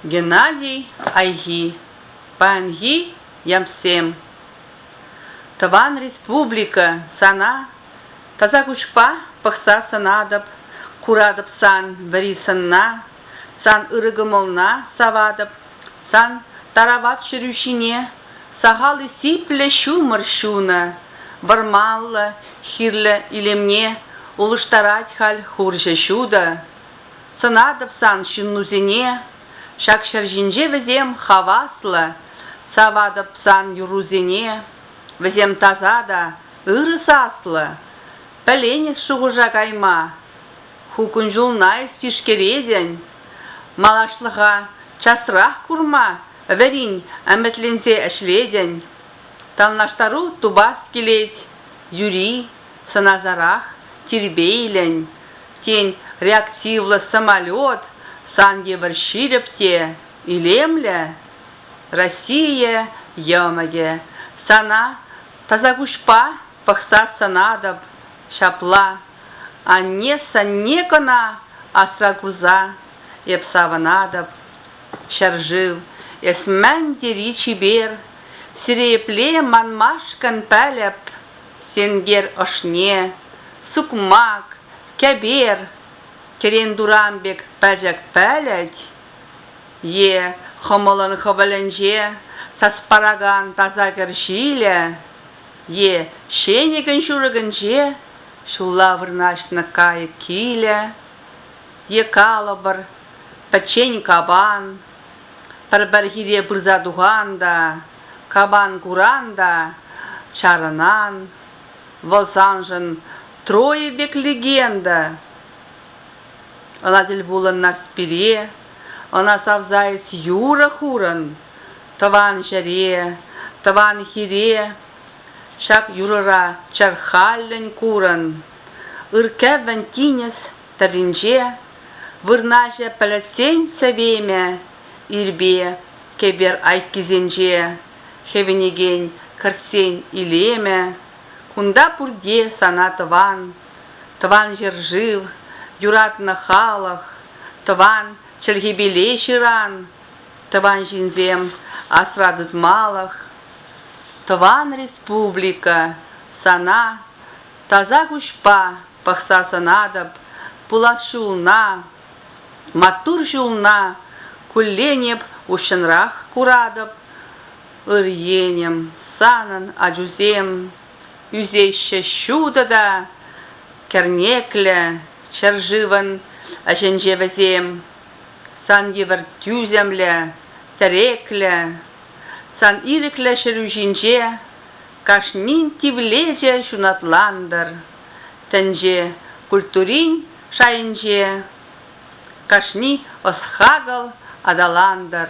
Геннадий Айги, Панги Ямсем. Таван республика сана, таза кучпа пахса санадап, курадап сан варисанна, сан ырыгымылна савадап, сан тарават шерющине, сагалы сипле шумаршуна, вармалла хирле илемне, улыштарать халь хуржа шуда, санадап сан шиннузине, шак шаржинже везем хавасла, савадап сан юрузине, везем тазада ырысасла, пәленек шуғужа кайма, хукун жулнай стишкереден, малашлыға часрах курма, верин әмәтленсе әшледен, талнаштару тубас келет, юри, саназарах, тирбейлен, тень реактивлы самолет, санге варширепте, илемле, Россия ямаге, сана тазагушпа пахса санадаб, шапла, а не санекона асрагуза, епсаванадаб, шаржив, эсмен деричи бер, сирепле манмашкан пәлеп, сенгер ошне, сукмак, кәбер, керен дурамбек пәжәк пәләт, е хомылын хобаленже, саспараган тазагер жиле, е шенеген шурыгынже, шула вырнашна кайы киле, е калабыр, пәчен кабан, парбархире бұрза дуғанда, кабан куранда, чарынан, возанжын трое бек легенда. Она дельбулан на спире, она савзает юра хуран, таван жаре, таван хире, шак юрара чархаллен куран, ыркевен тинес таринже, вырнаже палесень савеме, ирбе кебер айкизенже, хевенеген карсень илеме, кунда пурде сана таван, таван жержив, юрат на халах, таван чергебеле ширан, таван жинзем асрадыз малах, таван республика сана, таза кушпа пахса санадаб, пулашулна, матур жулна, кулленеп ушенрах курадаб, ырьенем санан аджузем, юзеще щудада, кернекле, чарживан аженже везем, сан евер тюземле, терекле, сан ирекле шерюжинже, кашнин тивлеже шунатландыр, тенже культурин шайынже, кашни осхагал адаландыр.